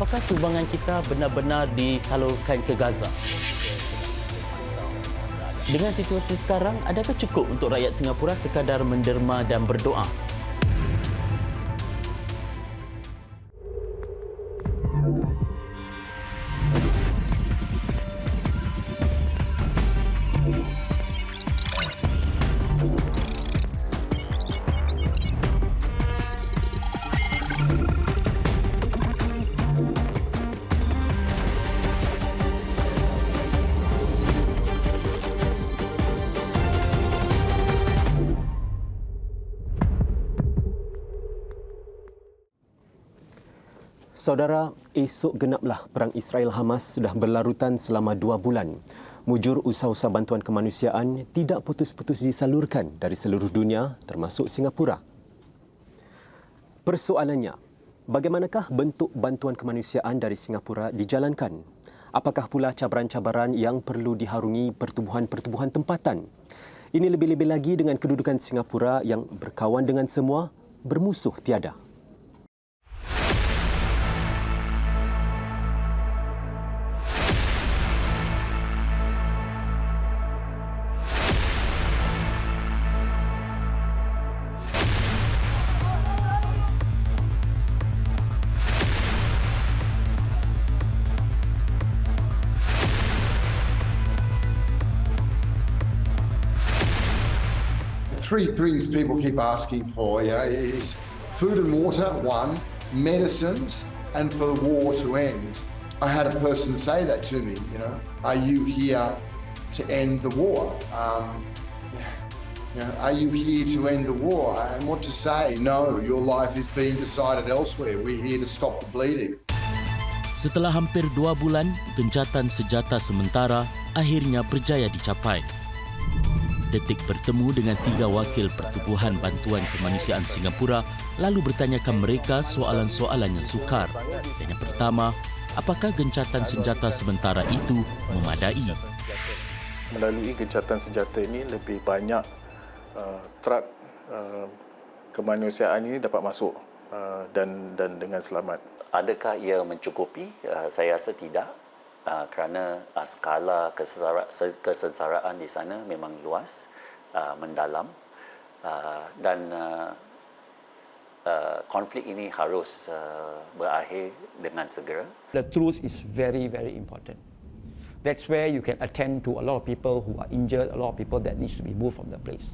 apakah sumbangan kita benar-benar disalurkan ke Gaza? Dengan situasi sekarang, adakah cukup untuk rakyat Singapura sekadar menderma dan berdoa? Saudara, esok genaplah perang Israel-Hamas sudah berlarutan selama 2 bulan. Mujur usaha-usaha bantuan kemanusiaan tidak putus-putus disalurkan dari seluruh dunia termasuk Singapura. Persoalannya, bagaimanakah bentuk bantuan kemanusiaan dari Singapura dijalankan? Apakah pula cabaran-cabaran yang perlu diharungi pertubuhan-pertubuhan tempatan? Ini lebih-lebih lagi dengan kedudukan Singapura yang berkawan dengan semua, bermusuh tiada. Three things people keep asking for, is food and water, one, medicines, and for the war to end. I had a person say that to me, are you here to end the war? Are you here to end the war? And what to say? No, your life is being decided elsewhere. We're here to stop the bleeding. Setelah hampir 2 bulan, gencatan senjata sementara akhirnya berjaya dicapai. Detik bertemu dengan 3 wakil Pertubuhan Bantuan Kemanusiaan Singapura lalu bertanyakan mereka soalan-soalan yang sukar. Dan yang pertama, apakah gencatan senjata sementara itu memadai? Melalui gencatan senjata ini lebih banyak truk kemanusiaan ini dapat masuk dan dengan selamat. Adakah ia mencukupi? Saya rasa tidak. Kerana skala kesengsaraan di sana memang luas, mendalam dan konflik ini harus berakhir dengan segera. The truth is very, very important. That's where you can attend to a lot of people who are injured, a lot of people that needs to be moved from the place.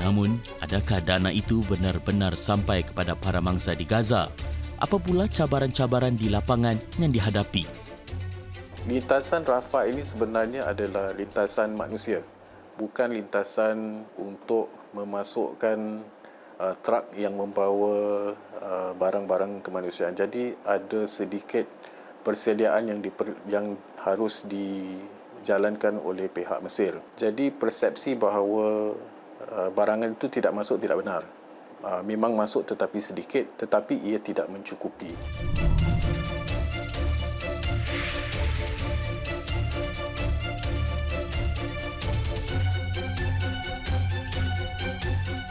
Namun, adakah dana itu benar-benar sampai kepada para mangsa di Gaza? Apa pula cabaran-cabaran di lapangan yang dihadapi? Lintasan Rafah ini sebenarnya adalah lintasan manusia, bukan lintasan untuk memasukkan truk yang membawa barang-barang kemanusiaan. Jadi ada sedikit persediaan yang harus dijalankan oleh pihak Mesir. Jadi persepsi bahawa barangan itu tidak masuk tidak benar. Memang masuk tetapi sedikit, tetapi ia tidak mencukupi.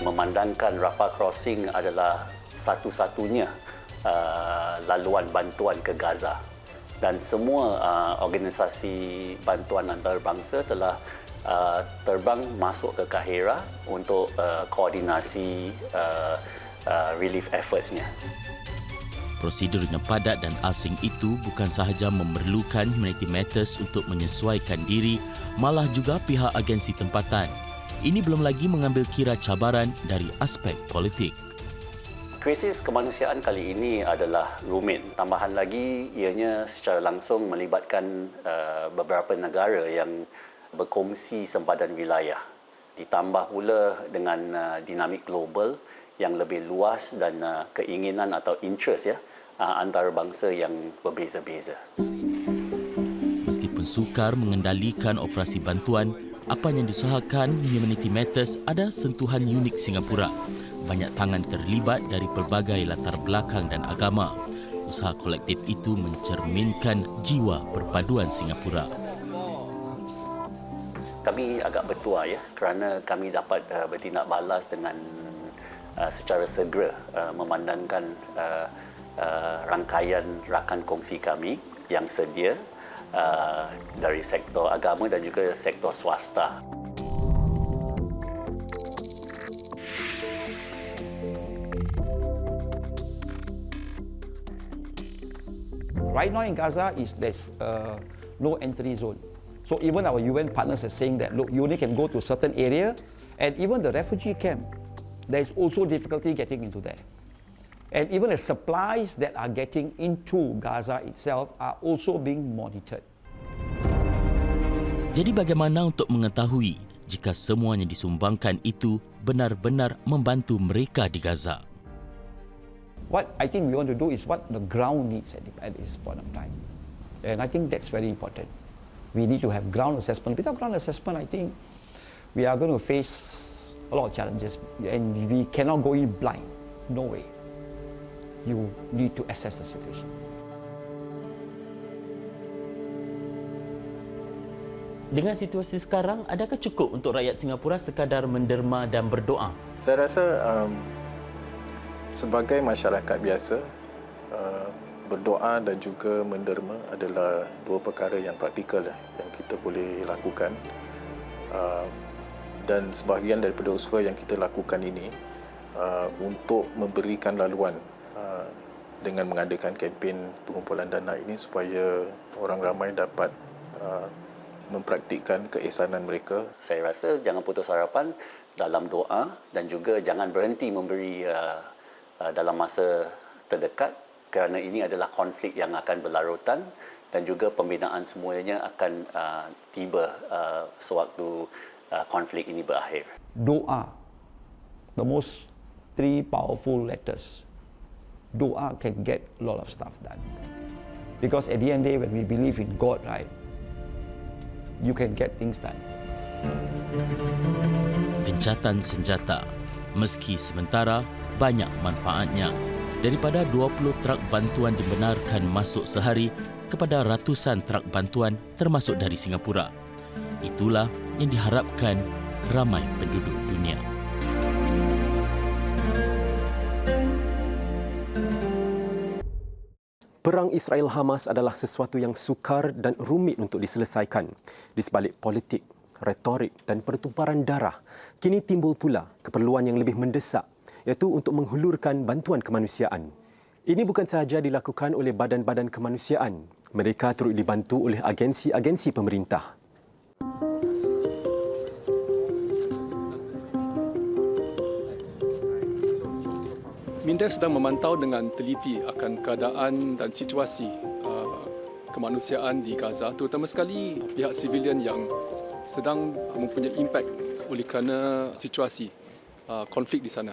Memandangkan Rafah Crossing adalah satu-satunya laluan bantuan ke Gaza dan semua organisasi bantuan antarabangsa telah terbang masuk ke Kahira untuk koordinasi relief efforts-nya. Prosedur yang padat dan asing itu bukan sahaja memerlukan Humanity Matters untuk menyesuaikan diri, malah juga pihak agensi tempatan. Ini belum lagi mengambil kira cabaran dari aspek politik. Krisis kemanusiaan kali ini adalah rumit. Tambahan lagi, ianya secara langsung melibatkan beberapa negara yang berkongsi sempadan wilayah. Ditambah pula dengan dinamik global yang lebih luas dan keinginan atau interest antarabangsa yang berbeza-beza. Meskipun sukar mengendalikan operasi bantuan, apa yang diusahakan Humanity Matters ada sentuhan unik Singapura. Banyak tangan terlibat dari pelbagai latar belakang dan agama. usaha kolektif itu mencerminkan jiwa perpaduan Singapura. Kami agak bertuah ya kerana kami dapat bertindak balas dengan secara segera memandangkan rangkaian rakan kongsi kami yang sedia dari sektor agama dan juga sektor swasta. Right now in Gaza, there's no entry zone. So even our UN partners are saying that, look, you only can go to a certain area, and even the refugee camp, there's also difficulty getting into there. And even the supplies that are getting into Gaza itself are also being monitored. Jadi bagaimana untuk mengetahui jika semuanya disumbangkan itu benar-benar membantu mereka di Gaza? What I think we want to do is what the ground needs at this point of time. And I think that's very important. We need to have ground assessment. Without ground assessment, I think we are going to face a lot of challenges. And we cannot go in blind. No way. You need to assess the situation. Dengan situasi sekarang, adakah cukup untuk rakyat Singapura sekadar menderma dan berdoa? Saya rasa sebagai masyarakat biasa, berdoa dan juga menderma adalah dua perkara yang praktikal yang kita boleh lakukan. Dan sebahagian daripada usaha yang kita lakukan ini untuk memberikan laluan dengan mengadakan kempen pengumpulan dana ini supaya orang ramai dapat mempraktikkan keihsanan mereka. Saya rasa jangan putus harapan dalam doa dan juga jangan berhenti memberi dalam masa terdekat kerana ini adalah konflik yang akan berlarutan dan juga pembinaan semuanya akan tiba sewaktu konflik ini berakhir. Doa, the most three powerful letters. Doa can get a lot of stuff done. Because at the end of the day, when we believe in God, right, you can get things done. Gencatan senjata, meski sementara banyak manfaatnya. Daripada 20 truk bantuan dibenarkan masuk sehari kepada ratusan truk bantuan termasuk dari Singapura. Itulah yang diharapkan ramai penduduk dunia. Perang Israel-Hamas adalah sesuatu yang sukar dan rumit untuk diselesaikan. Di sebalik politik, retorik dan pertumparan darah, kini timbul pula keperluan yang lebih mendesak, iaitu untuk menghulurkan bantuan kemanusiaan. Ini bukan sahaja dilakukan oleh badan-badan kemanusiaan. Mereka turut dibantu oleh agensi-agensi pemerintah. Mindef sedang memantau dengan teliti akan keadaan dan situasi kemanusiaan di Gaza, terutama sekali pihak sivilian yang sedang mempunyai impak oleh kerana situasi konflik di sana.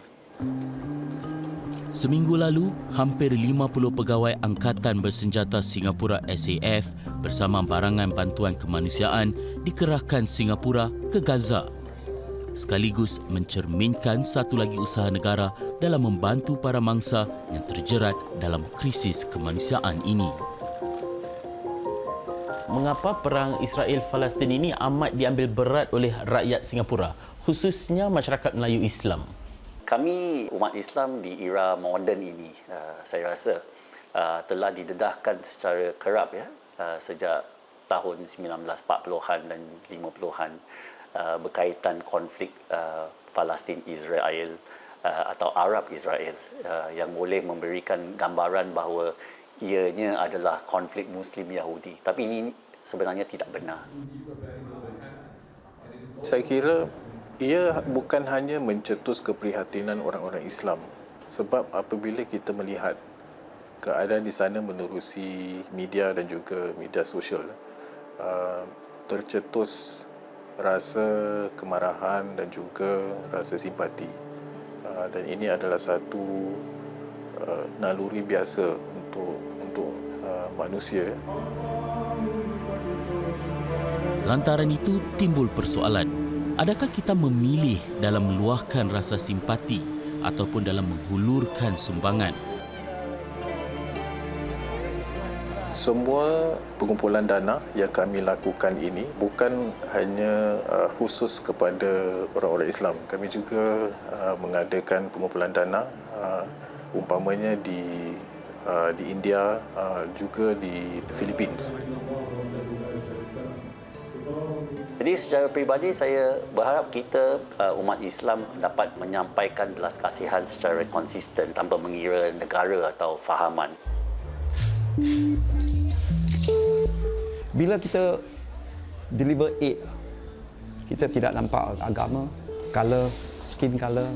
Seminggu lalu, hampir 50 pegawai Angkatan Bersenjata Singapura SAF bersama barangan bantuan kemanusiaan dikerahkan Singapura ke Gaza. Sekaligus mencerminkan satu lagi usaha negara dalam membantu para mangsa yang terjerat dalam krisis kemanusiaan ini. Mengapa perang Israel-Palestin ini amat diambil berat oleh rakyat Singapura, khususnya masyarakat Melayu Islam? Kami umat Islam di era moden ini, saya rasa telah didedahkan secara kerap ya sejak tahun 1940-an dan 50-an berkaitan konflik Palestin Israel atau Arab Israel yang boleh memberikan gambaran bahawa ianya adalah konflik Muslim Yahudi. Tapi ini sebenarnya tidak benar. Saya kira ia bukan hanya mencetus keprihatinan orang-orang Islam, sebab apabila kita melihat keadaan di sana menerusi media dan juga media sosial, tercetus rasa kemarahan dan juga rasa simpati, dan ini adalah satu naluri biasa untuk manusia. Lantaran itu timbul persoalan. Adakah kita memilih dalam meluahkan rasa simpati ataupun dalam menghulurkan sumbangan? Semua pengumpulan dana yang kami lakukan ini bukan hanya khusus kepada orang-orang Islam. Kami juga mengadakan pengumpulan dana umpamanya di India, juga di Philippines. Jadi secara peribadi saya berharap kita umat Islam dapat menyampaikan belas kasihan secara konsisten tanpa mengira negara atau fahaman. Bila kita deliver aid, kita tidak nampak agama, color, skin color,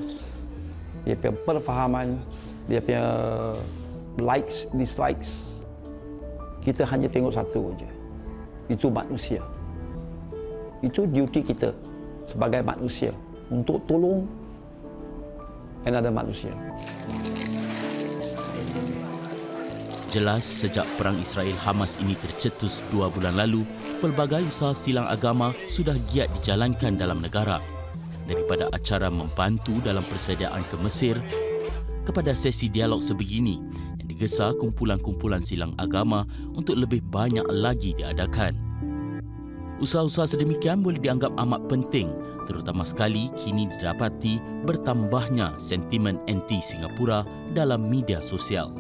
dia punya perfahaman, dia punya likes, dislikes. Kita hanya tengok satu saja. Itu manusia. Itu duty kita sebagai manusia untuk tolong another manusia. Jelas sejak perang Israel-Hamas ini tercetus 2 bulan lalu, pelbagai usaha silang agama sudah giat dijalankan dalam negara. Daripada acara membantu dalam persediaan ke Mesir, kepada sesi dialog sebegini yang digesa kumpulan-kumpulan silang agama untuk lebih banyak lagi diadakan. Usaha-usaha sedemikian boleh dianggap amat penting, terutama sekali kini didapati bertambahnya sentimen anti Singapura dalam media sosial.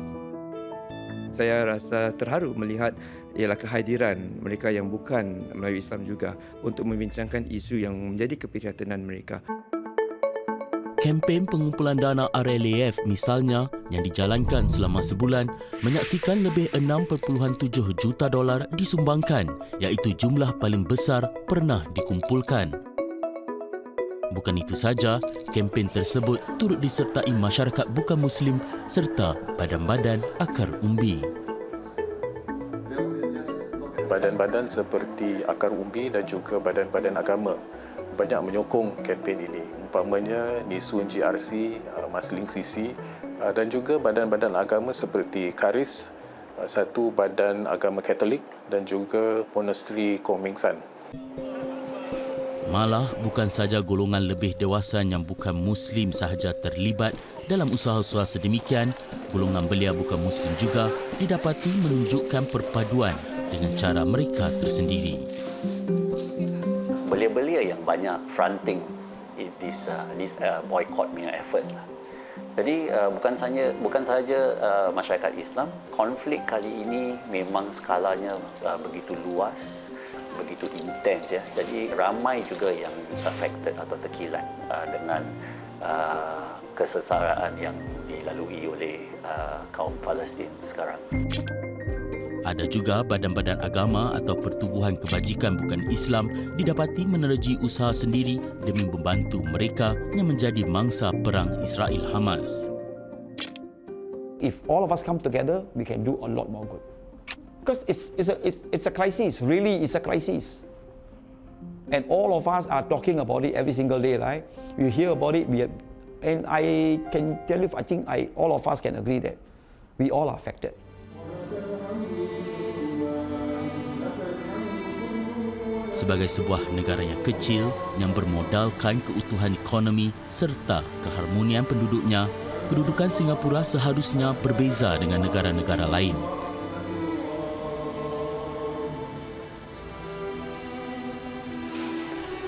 Saya rasa terharu melihat ialah kehadiran mereka yang bukan Melayu Islam juga untuk membincangkan isu yang menjadi keprihatinan mereka. Kempen pengumpulan dana RLAF misalnya yang dijalankan selama sebulan menyaksikan lebih $6.7 juta disumbangkan, iaitu jumlah paling besar pernah dikumpulkan. Bukan itu saja, kempen tersebut turut disertai masyarakat bukan Muslim serta badan-badan akar umbi. Badan-badan seperti Akar Umbi dan juga badan-badan agama banyak menyokong kempen ini. Umpamanya Nisun GRC, Masling CC dan juga badan-badan agama seperti Karis, satu badan agama Katolik dan juga Monasteri Komingsan. Malah bukan saja golongan lebih dewasa yang bukan Muslim sahaja terlibat dalam usaha-usaha sedemikian, golongan belia bukan Muslim juga didapati menunjukkan perpaduan dengan cara mereka tersendiri. Belia-belia yang banyak fronting this boycott punya efforts lah. Jadi bukan sahaja masyarakat Islam, konflik kali ini memang skalanya begitu luas, begitu intens ya. Jadi ramai juga yang affected atau terkilan dengan kesesaraan yang dilalui oleh kaum Palestin sekarang. Ada juga badan-badan agama atau pertubuhan kebajikan bukan Islam didapati meneroji usaha sendiri demi membantu mereka yang menjadi mangsa perang Israel-Hamas. If all of us come together, we can do a lot more good. Because it's a crisis, really it's a crisis. And all of us are talking about it every single day, right? You hear about it, and I can tell you, I think all of us can agree that we all are affected. Sebagai sebuah negara yang kecil yang bermodalkan keutuhan ekonomi serta keharmonian penduduknya, kedudukan Singapura seharusnya berbeza dengan negara-negara lain.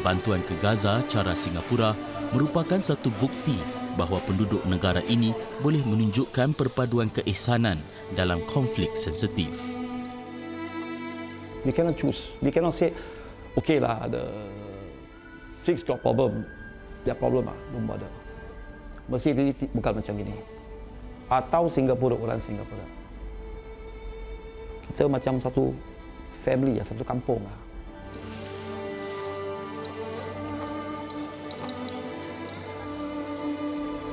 Bantuan ke Gaza cara Singapura merupakan satu bukti bahawa penduduk negara ini boleh menunjukkan perpaduan keihsanan dalam konflik sensitif. We cannot choose. We cannot say, okay lah, the Sikhs got problem, their problem lah, don't bother. Mesti ini bukan macam ini. Atau Singapura, orang Singapura. Kita macam satu family, satu kampung lah.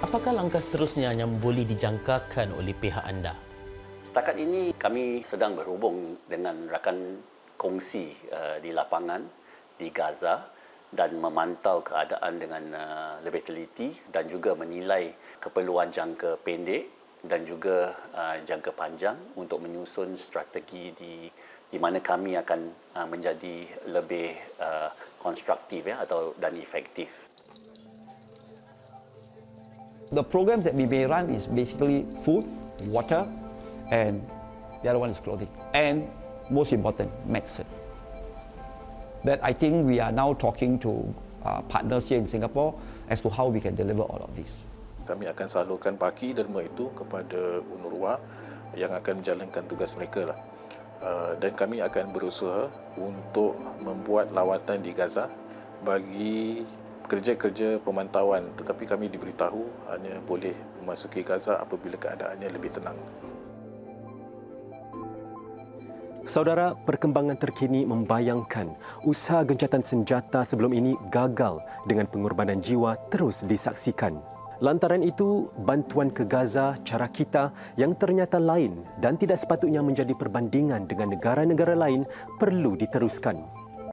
Apakah langkah seterusnya yang boleh dijangkakan oleh pihak anda? Setakat ini kami sedang berhubung dengan rakan kongsi di lapangan di Gaza dan memantau keadaan dengan lebih teliti dan juga menilai keperluan jangka pendek dan juga jangka panjang untuk menyusun strategi di mana kami akan menjadi lebih konstruktif ya dan efektif. The programs that we may run is basically food, water, and The other one is clothing. And most important, medicine. That I think we are now talking to partners here in Singapore as to how we can deliver all of this. Kami akan salurkan paki derma itu kepada UNRWA yang akan menjalankan tugas mereka lah. Dan kami akan berusaha untuk membuat lawatan di Gaza bagi kerja-kerja pemantauan, tetapi kami diberitahu hanya boleh memasuki Gaza apabila keadaannya lebih tenang. Saudara, perkembangan terkini membayangkan usaha gencatan senjata sebelum ini gagal dengan pengorbanan jiwa terus disaksikan. Lantaran itu, bantuan ke Gaza cara kita yang ternyata lain dan tidak sepatutnya menjadi perbandingan dengan negara-negara lain perlu diteruskan.